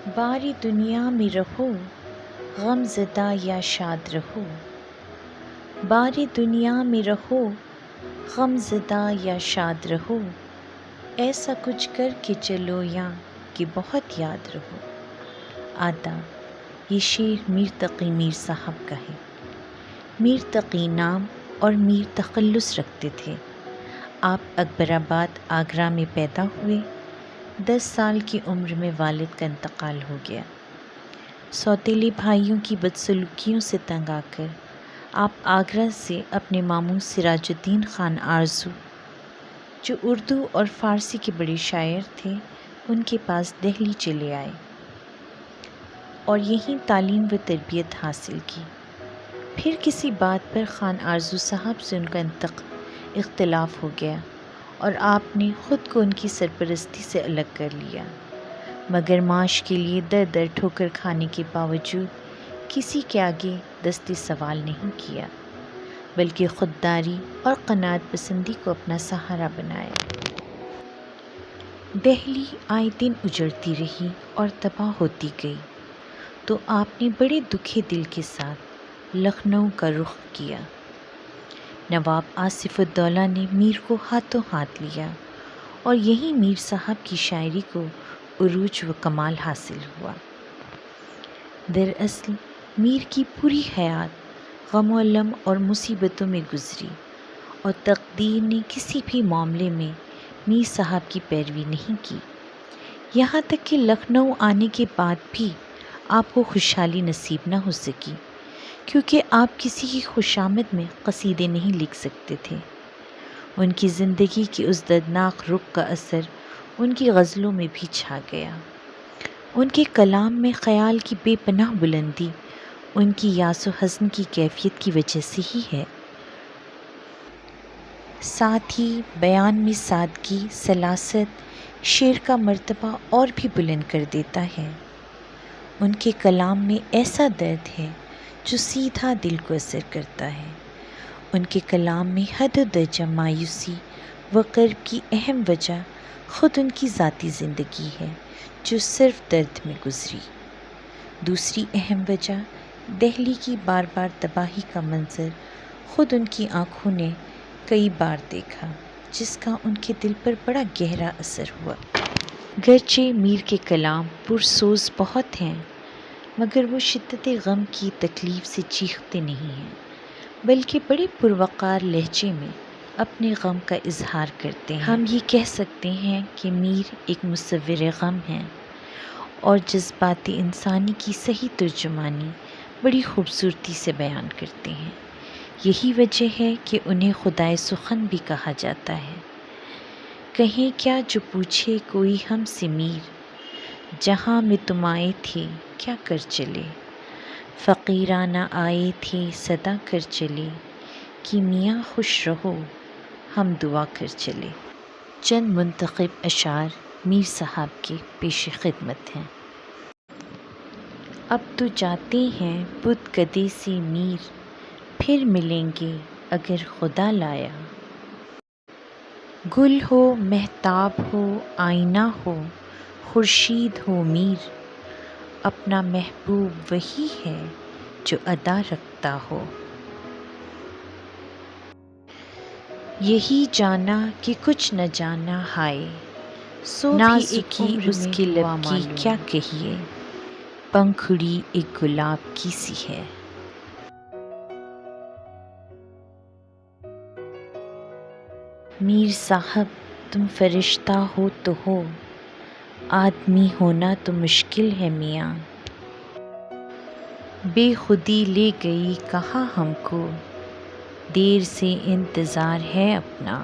باری دنیا میں رہو غم زدہ یا شاد رہو، باری دنیا میں رہو غم زدہ یا شاد رہو، ایسا کچھ کر کے چلو یا کہ بہت یاد رہو۔ آداب۔ یہ شعر میر تقی میر صاحب کا ہے۔ میر تقی نام اور میر تخلص رکھتے تھے۔ آپ اکبر آباد آگرہ میں پیدا ہوئے۔ 10 سال کی عمر میں والد کا انتقال ہو گیا۔ سوتیلے بھائیوں کی بدسلوکیوں سے تنگ آ کر آپ آگرہ سے اپنے ماموں سراج الدین خان آرزو، جو اردو اور فارسی کے بڑے شاعر تھے، ان کے پاس دہلی چلے آئے اور یہیں تعلیم و تربیت حاصل کی۔ پھر کسی بات پر خان آرزو صاحب سے ان کا اختلاف ہو گیا اور آپ نے خود کو ان کی سرپرستی سے الگ کر لیا، مگر معاش کے لیے در در ٹھوکر کھانے کے باوجود کسی کے آگے دست سوال نہیں کیا، بلکہ خودداری اور قناعت پسندی کو اپنا سہارا بنایا۔ دہلی آئے دن اجڑتی رہی اور تباہ ہوتی گئی، تو آپ نے بڑے دکھے دل کے ساتھ لکھنؤ کا رخ کیا۔ نواب آصف الدولہ نے میر کو ہاتھوں ہاتھ لیا اور یہیں میر صاحب کی شاعری کو عروج و کمال حاصل ہوا۔ دراصل میر کی پوری حیات غم و الم اور مصیبتوں میں گزری، اور تقدیر نے کسی بھی معاملے میں میر صاحب کی پیروی نہیں کی، یہاں تک کہ لکھنؤ آنے کے بعد بھی آپ کو خوشحالی نصیب نہ ہو سکی، کیونکہ آپ کسی کی خوشامد میں قصیدے نہیں لکھ سکتے تھے۔ ان کی زندگی کے اس دردناک رخ کا اثر ان کی غزلوں میں بھی چھا گیا۔ ان کے کلام میں خیال کی بے پناہ بلندی ان کی یاس و حزن کی کیفیت کی وجہ سے ہی ہے۔ ساتھ ہی بیان میں سادگی، سلاست شعر کا مرتبہ اور بھی بلند کر دیتا ہے۔ ان کے کلام میں ایسا درد ہے جو سیدھا دل کو اثر کرتا ہے۔ ان کے کلام میں حد و درجہ مایوسی و کرب کی اہم وجہ خود ان کی ذاتی زندگی ہے، جو صرف درد میں گزری۔ دوسری اہم وجہ دہلی کی بار بار تباہی کا منظر خود ان کی آنکھوں نے کئی بار دیکھا، جس کا ان کے دل پر بڑا گہرا اثر ہوا۔ گرچہ میر کے کلام پرسوز بہت ہیں، مگر وہ شدت غم کی تکلیف سے چیختے نہیں ہیں، بلکہ بڑے پروقار لہجے میں اپنے غم کا اظہار کرتے ہیں۔ ہم یہ کہہ سکتے ہیں کہ میر ایک مصور غم ہیں اور جذبات انسانی کی صحیح ترجمانی بڑی خوبصورتی سے بیان کرتے ہیں۔ یہی وجہ ہے کہ انہیں خدائے سخن بھی کہا جاتا ہے۔ کہیں کیا جو پوچھے کوئی ہم سے میر، جہاں میں تم آئے تھے کیا کر چلے، فقیرانہ آئے تھے صدا کر چلے، کہ میاں خوش رہو ہم دعا کر چلے۔ چند منتخب اشعار میر صاحب کے پیش خدمت ہیں۔ اب تو جاتے ہیں بت کدے سے میر، پھر ملیں گے اگر خدا لایا۔ گل ہو مہتاب ہو آئینہ ہو خورشید ہو میر، اپنا محبوب وہی ہے جو ادا رکھتا ہو۔ یہی جانا کہ کچھ نہ جانا ہائے، سو بھی ایک اس کے لب کی کیا کہیے، پنکھڑی ایک گلاب کی سی ہے۔ میر صاحب تم فرشتہ ہو تو ہو، آدمی ہونا تو مشکل ہے میاں، بے خودی لے گئی کہاں ہم کو، دیر سے انتظار ہے اپنا۔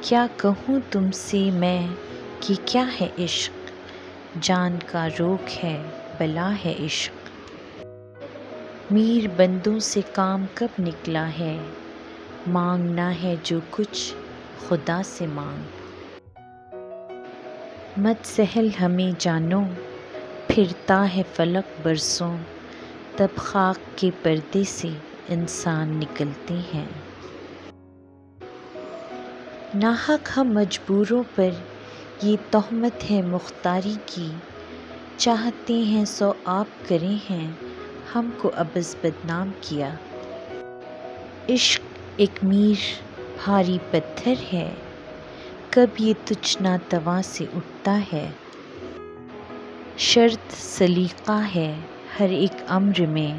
کیا کہوں تم سے میں کہ کیا ہے عشق، جان کا روگ ہے بلا ہے عشق۔ میر بندوں سے کام کب نکلا ہے، مانگنا ہے جو کچھ خدا سے مانگ۔ مت سہل ہمیں جانو پھرتا ہے فلک برسوں، تب خاک کے پردے سے انسان نکلتے ہیں۔ ناحق ہم مجبوروں پر یہ تہمت ہے مختاری کی، چاہتے ہیں سو آپ کریں ہیں، ہم کو ابز بدنام کیا۔ عشق ایک میر بھاری پتھر ہے، کب یہ تجھ ناتواں سے اٹھتا ہے۔ شرط سلیقہ ہے ہر ایک امر میں،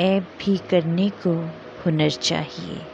عیب بھی کرنے کو ہنر چاہیے۔